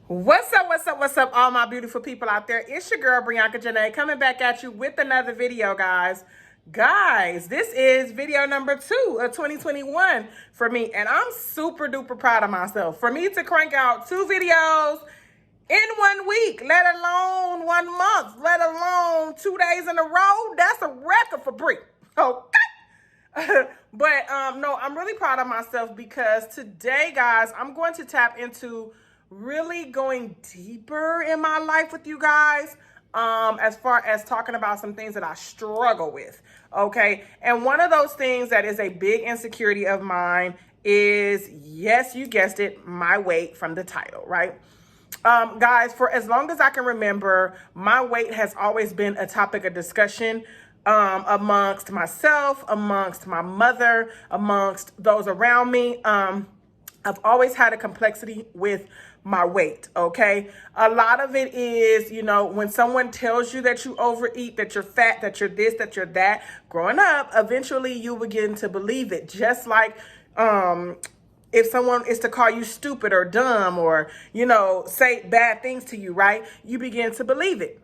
What's up, all my beautiful people out there? It's your girl, Brianka Janae, coming back at you with another video, guys. Guys, this is video number 2 of 2021 for me, and I'm super duper proud of myself. For me to crank out 2 videos in 1 week, let alone 1 month, let alone 2 days in a row, that's a record for Brie, okay? But no, I'm really proud of myself because today, guys, I'm going to tap into really going deeper in my life with you guys, as far as talking about some things that I struggle with, okay? And one of those things that is a big insecurity of mine is, yes, you guessed it, my weight, from the title, right? Guys, for as long as I can remember, my weight has always been a topic of discussion amongst myself, amongst my mother, amongst those around me. I've always had a complexity with my weight, okay? A lot of it is, you know, when someone tells you that you overeat, that you're fat, that you're this, that you're that, growing up, eventually you begin to believe it. Just like if someone is to call you stupid or dumb or, you know, say bad things to you, right? You begin to believe it.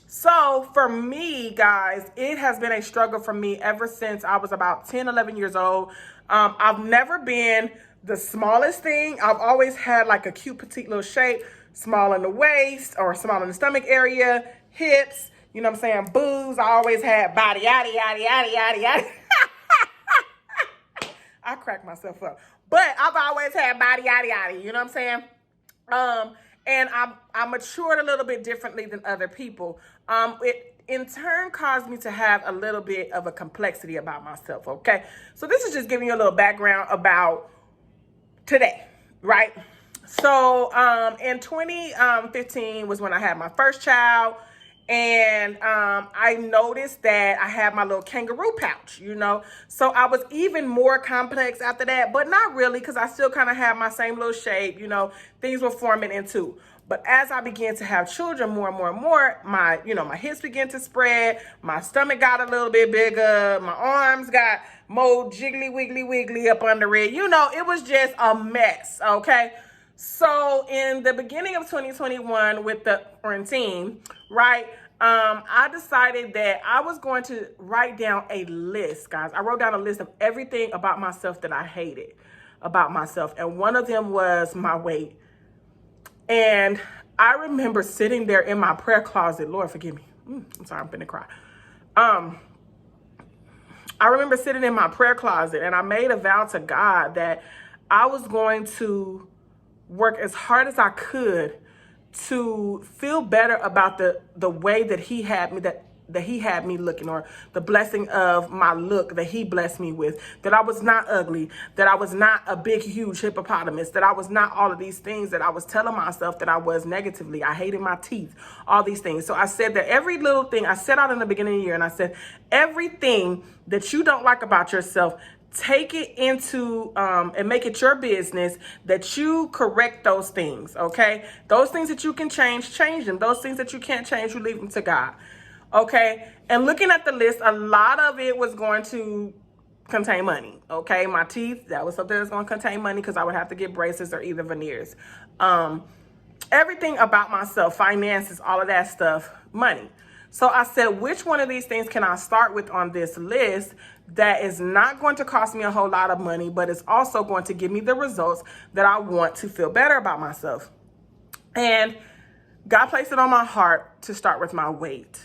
So for me, guys, it has been a struggle for me ever since I was about 10, 11 years old. I've never been the smallest thing. I've always had like a cute, petite little shape, small in the waist or small in the stomach area, hips, you know what I'm saying, boobs. I always had body, yaddy, yaddy, yaddy, yaddy, yaddy. I crack myself up. But I've always had body, yaddy, yaddy, you know what I'm saying? And I matured a little bit differently than other people. It in turn caused me to have a little bit of a complexity about myself, okay? So this is just giving you a little background about today, right? So in 2015 was when I had my first child, and I noticed that I had my little kangaroo pouch, you know? So I was even more complex after that, but not really, because I still kind of had my same little shape, you know? Things were forming into. But as I began to have children more and more and more, my hips began to spread, my stomach got a little bit bigger, my arms got more jiggly, wiggly, wiggly up under it. You know, it was just a mess, okay? So in the beginning of 2021 with the quarantine, right, I decided that I was going to write down a list, guys. I wrote down a list of everything about myself that I hated about myself. And one of them was my weight. And I remember sitting there in my prayer closet. Lord, forgive me. I'm sorry, I'm finna cry. I remember sitting in my prayer closet and I made a vow to God that I was going to work as hard as I could to feel better about the way that he had me, that he had me looking, or the blessing of my look that he blessed me with, that I was not ugly, that I was not a big, huge hippopotamus, that I was not all of these things that I was telling myself that I was negatively. I hated my teeth, all these things. So I said that every little thing, I set out in the beginning of the year and I said, everything that you don't like about yourself, take it into and make it your business that you correct those things, okay? Those things that you can change them. Those things that you can't change, you leave them to God, okay? And looking at the list, a lot of it was going to contain money, okay? My teeth, that was something that's going to contain money because I would have to get braces or either veneers. Everything about myself, finances, all of that stuff, money. So I said, which one of these things can I start with on this list that is not going to cost me a whole lot of money, but is also going to give me the results that I want to feel better about myself? And God placed it on my heart to start with my weight.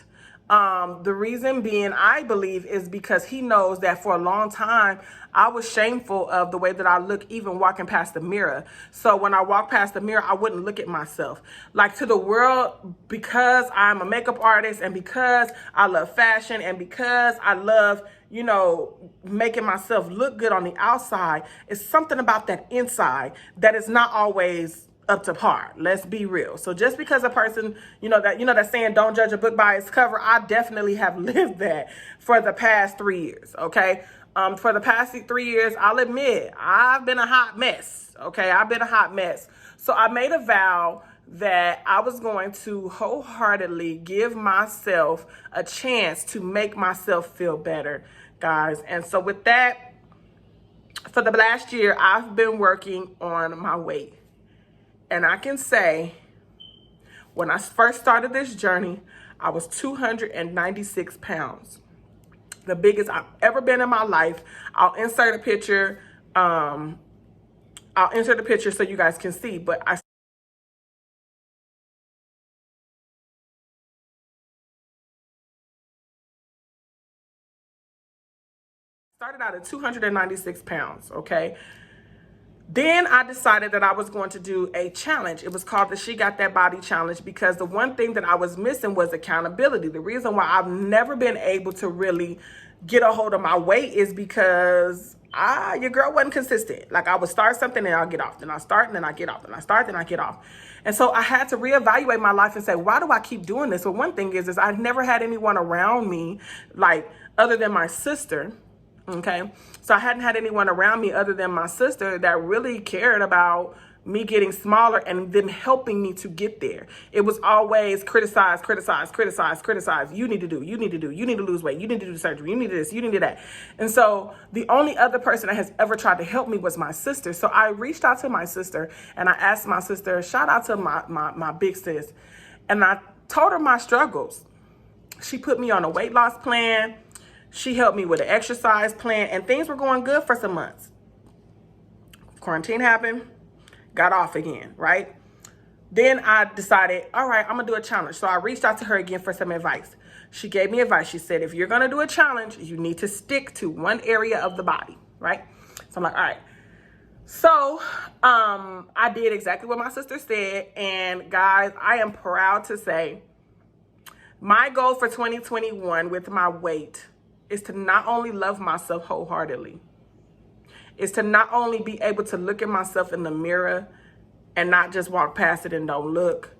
The reason being, I believe, is because he knows that for a long time, I was shameful of the way that I look, even walking past the mirror. So when I walk past the mirror, I wouldn't look at myself. Like, to the world, because I'm a makeup artist and because I love fashion and because I love, you know, making myself look good on the outside, it's something about that inside that is not always up to par. Let's be real. So just because a person, that saying, don't judge a book by its cover, I definitely have lived that for the past 3 years, okay? For the past 3 years, I'll admit, I've been a hot mess, okay? I've been a hot mess. So I made a vow that I was going to wholeheartedly give myself a chance to make myself feel better, guys. And so with that, for the last year, I've been working on my weight. And I can say When I first started this journey, I was 296 pounds. The biggest I've ever been in my life. I'll insert a picture. I'll insert a picture so you guys can see. But I started out at 296 pounds, okay? Then I decided that I was going to do a challenge. It was called the She Got That Body Challenge, because the one thing that I was missing was accountability. The reason why I've never been able to really get a hold of my weight is because your girl wasn't consistent. Like, I would start something and I'll get off. Then I start and then I get off. Then I start, then I get off. And so I had to reevaluate my life and say, why do I keep doing this? Well, one thing is I've never had anyone around me, like, other than my sister. Okay, so I hadn't had anyone around me other than my sister that really cared about me getting smaller and them helping me to get there. It was always criticize, criticize, criticize, criticize. You need to do, you need to do, you need to lose weight, you need to do surgery, you need this, you need to do that. And so the only other person that has ever tried to help me was my sister. So I reached out to my sister and I asked my sister, shout out to my big sis, and I told her my struggles. She put me on a weight loss plan. She helped me with an exercise plan, and things were going good for some months. Quarantine happened, got off again, right? Then I decided, all right, I'm gonna do a challenge. So I reached out to her again for some advice. She gave me advice. She said, if you're gonna do a challenge, you need to stick to one area of the body, right? So I'm like, all right. So I did exactly what my sister said, and guys, I am proud to say my goal for 2021 with my weight is to not only love myself wholeheartedly, is to not only be able to look at myself in the mirror and not just walk past it and don't look.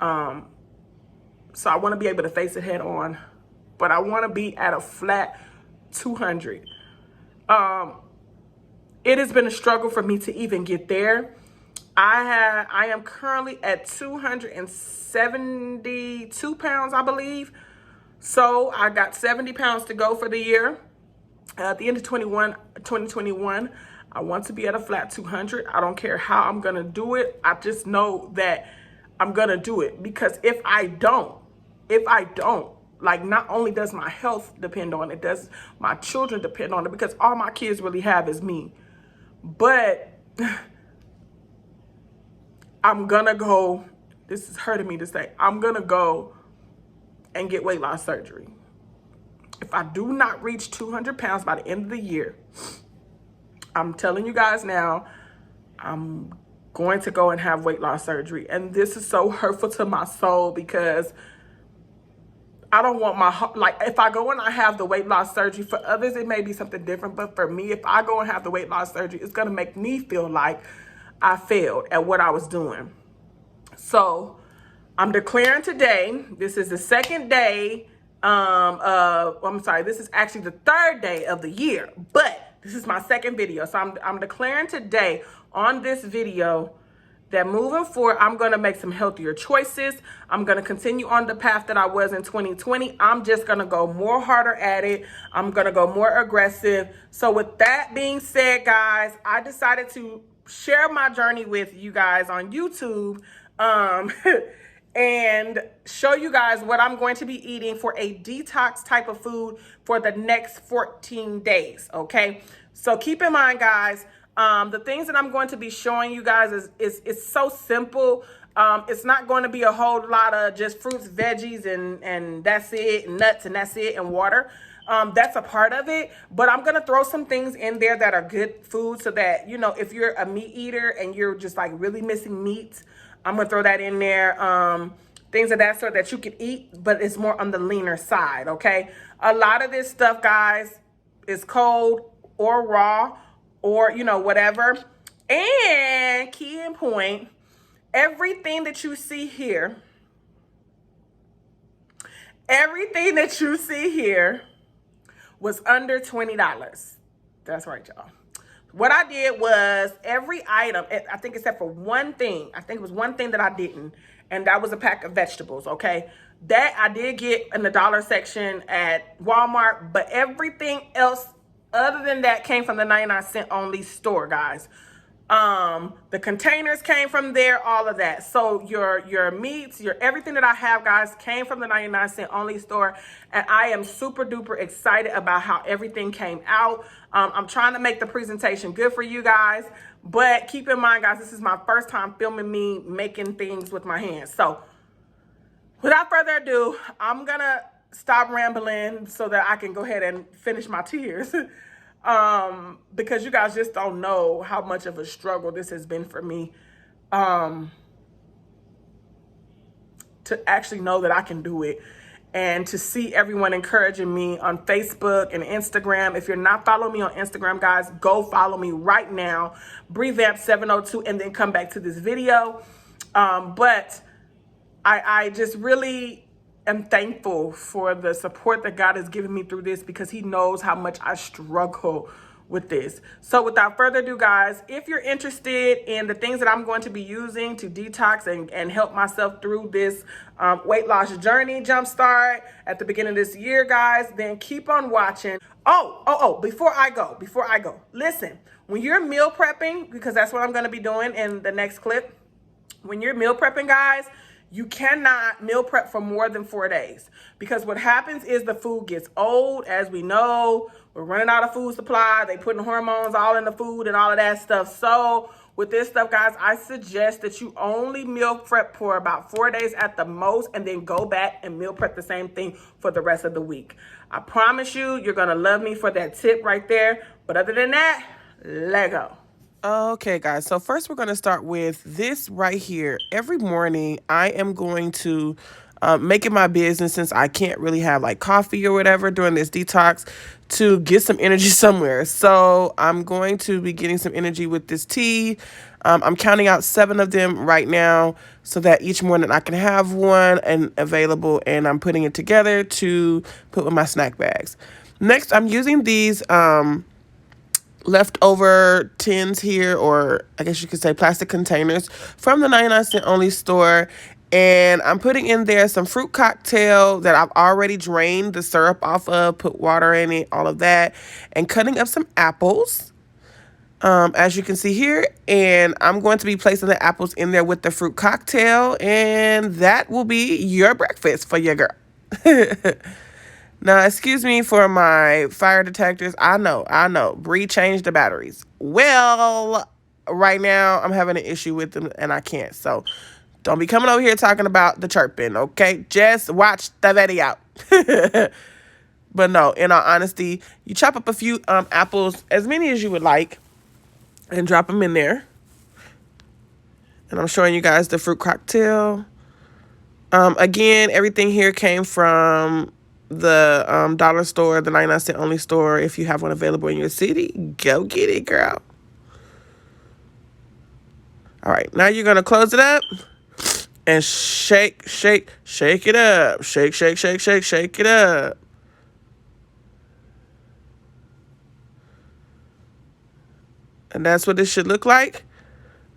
So I want to be able to face it head on, but I want to be at a flat 200. It has been a struggle for me to even get there. I am currently at 272 pounds, I believe. So I got 70 pounds to go for the year. At the end of 2021, I want to be at a flat 200. I don't care how I'm going to do it. I just know that I'm going to do it, because if I don't, like, not only does my health depend on it, does my children depend on it, because all my kids really have is me. But I'm going to go, this is hurting me to say, I'm going to go and get weight loss surgery. If I do not reach 200 pounds by the end of the year, I'm telling you guys now, I'm going to go and have weight loss surgery. And this is so hurtful to my soul, because I don't want like, if I go and I have the weight loss surgery, for others it may be something different, but for me, if I go and have the weight loss surgery, it's going to make me feel like I failed at what I was doing. So I'm declaring today, this is the second day, this is actually the third day of the year, but this is my second video. So I'm declaring today on this video that moving forward, I'm going to make some healthier choices. I'm going to continue on the path that I was in 2020. I'm just going to go more harder at it. I'm going to go more aggressive. So with that being said, guys, I decided to share my journey with you guys on YouTube. And show you guys what I'm going to be eating for a detox type of food for the next 14 days, okay? So keep in mind, guys, the things that I'm going to be showing you guys is so simple. It's not going to be a whole lot of just fruits, veggies, and that's it, and nuts, and that's it, and water. That's a part of it, but I'm going to throw some things in there that are good food, so that, you know, if you're a meat eater and you're just like really missing meat, I'm going to throw that in there. Things of that sort that you can eat, but it's more on the leaner side, okay? A lot of this stuff, guys, is cold or raw or, you know, whatever. And key and point, everything that you see here, was under $20. That's right, y'all. What I did was every item, I think except for one thing, I think it was one thing that I didn't, and that was a pack of vegetables, okay? That I did get in the dollar section at Walmart, but everything else other than that came from the 99-cent only store, guys. The containers came from there, all of that. So your meats, your everything that I have, guys, came from the 99-cent only store. And I am super duper excited about how everything came out. I'm trying to make the presentation good for you guys. But keep in mind, guys, this is my first time filming me making things with my hands. So without further ado, I'm going to stop rambling so that I can go ahead and finish my tears. Because you guys just don't know how much of a struggle this has been for me, to actually know that I can do it, and to see everyone encouraging me on Facebook and Instagram. If you're not following me on Instagram, guys, go follow me right now, Brevamp702, and then come back to this video. But I just really am thankful for the support that God has given me through this, because he knows how much I struggle with this. So without further ado, guys, if you're interested in the things that I'm going to be using to detox and help myself through this weight loss journey jumpstart at the beginning of this year, guys, then keep on watching. Before I go, listen, when you're meal prepping, because that's what I'm going to be doing in the next clip, when you're meal prepping, guys, you cannot meal prep for more than 4 days, because what happens is the food gets old. As we know, we're running out of food supply. They putting hormones all in the food and all of that stuff. So with this stuff, guys, I suggest that you only meal prep for about 4 days at the most, and then go back and meal prep the same thing for the rest of the week. I promise you, you're going to love me for that tip right there. But other than that, let go. Okay, guys, so first we're going to start with this right here. Every morning I am going to make it my business, since I can't really have like coffee or whatever during this detox, to get some energy somewhere. So I'm going to be getting some energy with this tea. I'm counting out 7 of them right now, so that each morning I can have one and available, and I'm putting it together to put with my snack bags. Next, I'm using these leftover tins here, or I guess you could say plastic containers, from the 99-cent only store. And I'm putting in there some fruit cocktail that I've already drained the syrup off of, put water in it, all of that, and cutting up some apples, as you can see here. And I'm going to be placing the apples in there with the fruit cocktail, and that will be your breakfast for your girl. Now, excuse me for my fire detectors. I know. Bree changed the batteries. Well, right now I'm having an issue with them and I can't. So don't be coming over here talking about the chirping, okay? Just watch the video. But no, in all honesty, you chop up a few apples, as many as you would like, and drop them in there. And I'm showing you guys the fruit cocktail. Again, everything here came from the dollar store, the 99-cent only store. If you have one available in your city, go get it, girl. All right, now you're gonna close it up and shake it up. Shake it up. And that's what this should look like.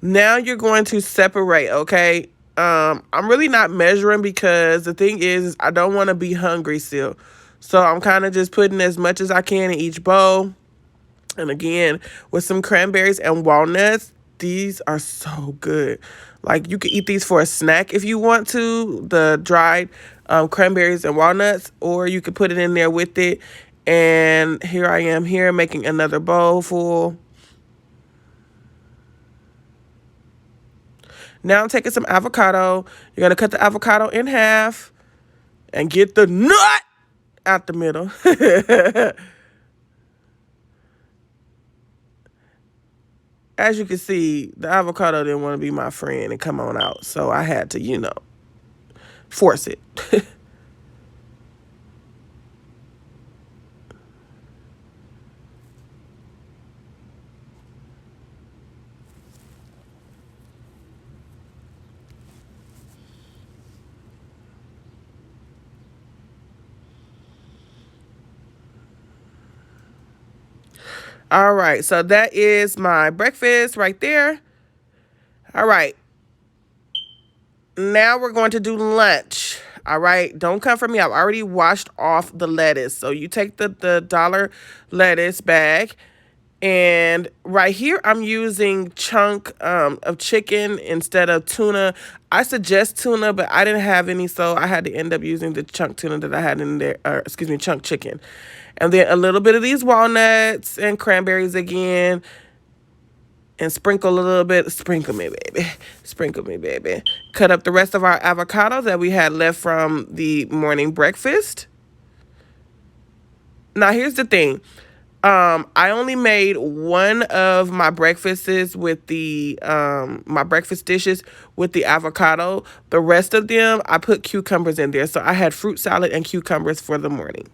Now you're going to separate, okay? I'm really not measuring, because the thing is I don't want to be hungry still. So I'm kind of just putting as much as I can in each bowl. And again, with some cranberries and walnuts, these are so good. Like, you could eat these for a snack if you want to, the dried cranberries and walnuts, or you could put it in there with it. And here I am here making another bowl full. Now I'm taking some avocado. You're going to cut the avocado in half and get the nut out the middle. As you can see, the avocado didn't want to be my friend and come on out. So I had to, force it. All right, so that is my breakfast right there. All right. Now we're going to do lunch. All right, don't come for me. I've already washed off the lettuce. So you take the dollar lettuce bag And right here, I'm using chunk of chicken instead of tuna. I suggest tuna, but I didn't have any, so I had to end up using the chunk tuna that I had in there, or excuse me, chunk chicken. And then a little bit of these walnuts and cranberries again. And sprinkle a little bit. Sprinkle me, baby. Sprinkle me, baby. Cut up the rest of our avocado that we had left from the morning breakfast. Now, here's the thing. I only made one of my breakfasts with the my breakfast dishes with the avocado. The rest of them, I put cucumbers in there. So I had fruit salad and cucumbers for the morning.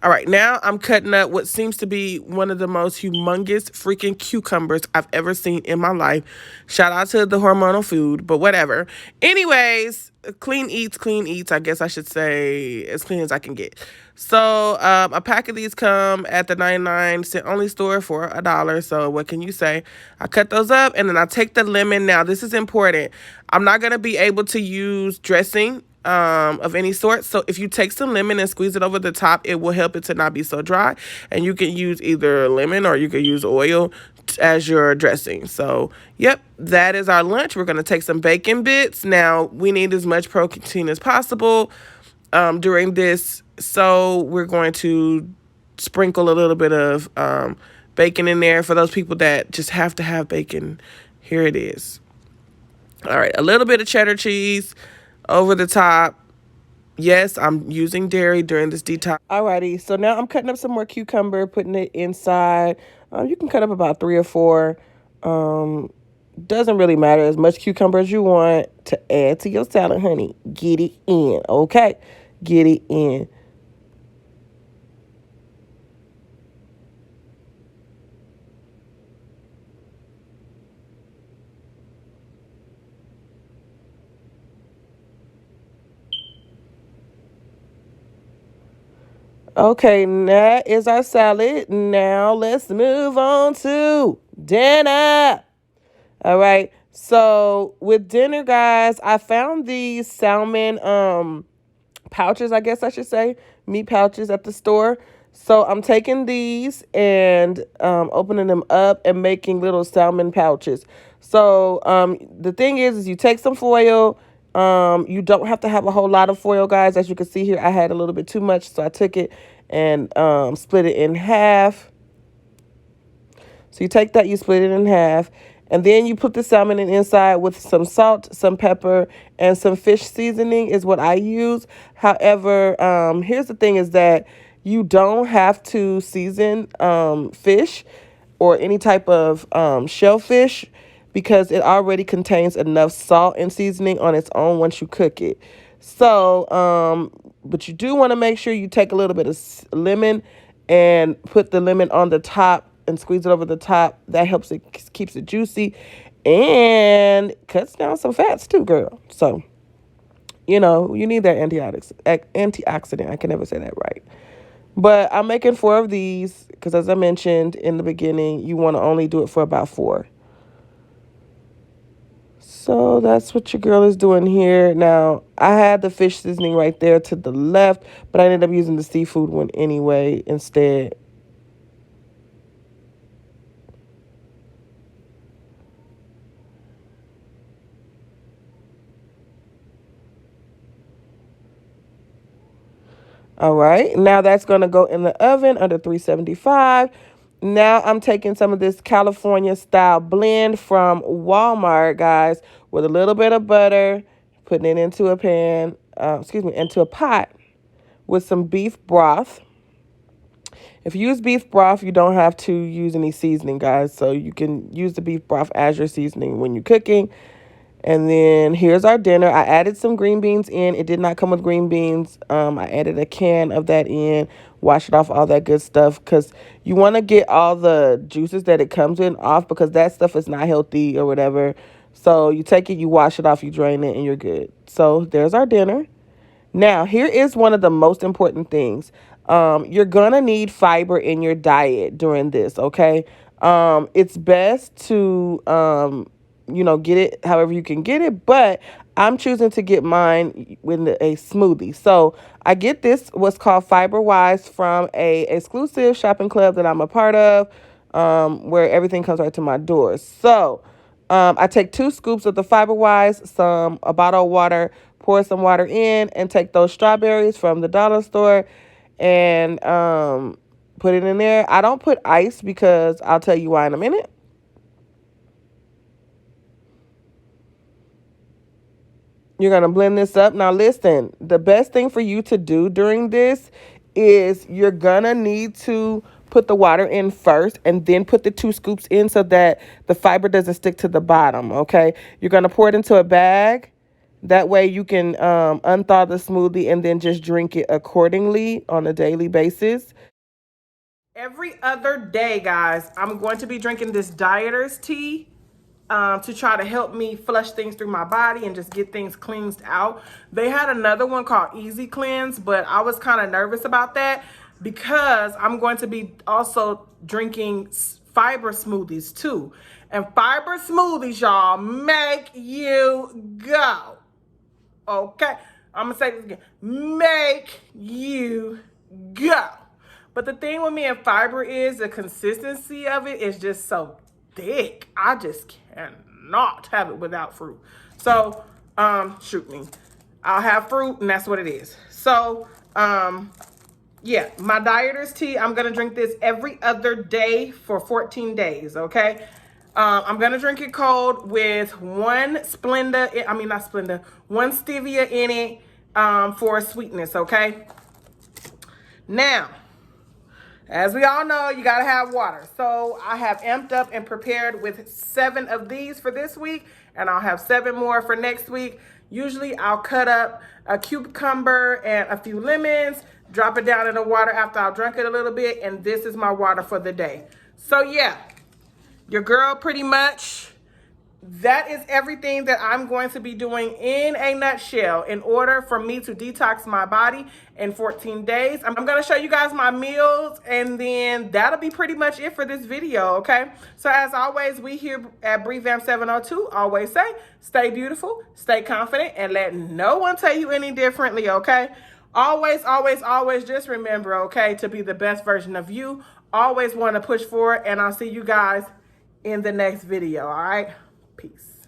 All right, now I'm cutting up what seems to be one of the most humongous freaking cucumbers I've ever seen in my life. Shout out to the hormonal food, but whatever. Anyways, clean eats, I guess I should say, as clean as I can get. So a pack of these come at the 99-cent only store for $1. So what can you say? I cut those up, and then I take the lemon. Now, this is important. I'm not going to be able to use dressing of any sort. So if you take some lemon and squeeze it over the top, it will help it to not be so dry. And you can use either lemon or you can use oil as your dressing. So, yep, that is our lunch. We're going to take some bacon bits. Now, we need as much protein as possible during this. So we're going to sprinkle a little bit of bacon in there for those people that just have to have bacon. Here it is. All right, a little bit of cheddar cheese over the top. Yes, I'm using dairy during this detox. Alrighty, so now I'm cutting up some more cucumber, putting it inside. You can cut up about 3 or 4. Doesn't really matter, as much cucumber as you want to add to your salad, honey. Get it in, okay? Get it in. Okay, that is our salad. Now let's move on to dinner. All right. So with dinner, guys, I found these salmon pouches, I guess I should say, meat pouches at the store. So I'm taking these and opening them up and making little salmon pouches. So the thing is you take some foil. You don't have to have a whole lot of foil, guys. As you can see here, I had a little bit too much, so I took it and split it in half. So you take that, you split it in half, and then you put the salmon inside with some salt, some pepper, and some fish seasoning is what I use. However, here's the thing is that you don't have to season fish or any type of shellfish because it already contains enough salt and seasoning on its own once you cook it. So, but you do want to make sure you take a little bit of lemon and put the lemon on the top and squeeze it over the top. That helps it, keeps it juicy and cuts down some fats too, girl. So, you know, you need that antioxidant. I can never say that right. But I'm making 4 of these because, as I mentioned in the beginning, you want to only do it for about 4. So that's what your girl is doing here. Now, I had the fish seasoning right there to the left, but I ended up using the seafood one anyway instead. All right, now that's going to go in the oven under 375. Now I'm taking some of this California style blend from Walmart, guys, with a little bit of butter, putting it into a pan, into a pot with some beef broth. If you use beef broth, you don't have to use any seasoning, guys. So you can use the beef broth as your seasoning when you're cooking. And then here's our dinner. I added some green beans in. It did not come with green beans. I added a can of that in, washed it off, all that good stuff, because you want to get all the juices that it comes in off because that stuff is not healthy or whatever. So you take it, you wash it off, you drain it, and you're good. So there's our dinner. Now, here is one of the most important things. You're going to need fiber in your diet during this, okay? It's best to... get it however you can get it. But I'm choosing to get mine with a smoothie. So I get this, what's called FiberWise, from a exclusive shopping club that I'm a part of, where everything comes right to my door. So I take 2 scoops of the FiberWise, a bottle of water, pour some water in, and take those strawberries from the dollar store and put it in there. I don't put ice because I'll tell you why in a minute. You're going to blend this up. Now, listen, the best thing for you to do during this is you're going to need to put the water in first and then put the 2 scoops in so that the fiber doesn't stick to the bottom, okay? You're going to pour it into a bag. That way you can unthaw the smoothie and then just drink it accordingly on a daily basis. Every other day, guys, I'm going to be drinking this dieter's tea. To try to help me flush things through my body and just get things cleansed out. They had another one called Easy Cleanse, but I was kind of nervous about that because I'm going to be also drinking fiber smoothies too. And fiber smoothies, y'all, make you go. Okay? I'm going to say this again. Make you go. But the thing with me and fiber is the consistency of it is just so thick. I just cannot have it without fruit. So, shoot me. I'll have fruit and that's what it is. So, yeah, my dieter's tea, I'm going to drink this every other day for 14 days, okay? I'm going to drink it cold with one Splenda, not Splenda, one stevia in it for sweetness, okay? Now, as we all know, you gotta have water. So I have amped up and prepared with 7 of these for this week, and I'll have 7 more for next week. Usually I'll cut up a cucumber and a few lemons, drop it down in the water after I've drunk it a little bit, and this is my water for the day. So yeah, your girl pretty much, that is everything that I'm going to be doing in a nutshell in order for me to detox my body in 14 days. I'm going to show you guys my meals, and then that'll be pretty much it for this video, okay? So as always, we here at Brevamp 702 always say, stay beautiful, stay confident, and let no one tell you any differently, okay? Always, always, always just remember, okay, to be the best version of you. Always want to push forward, and I'll see you guys in the next video, all right? Peace.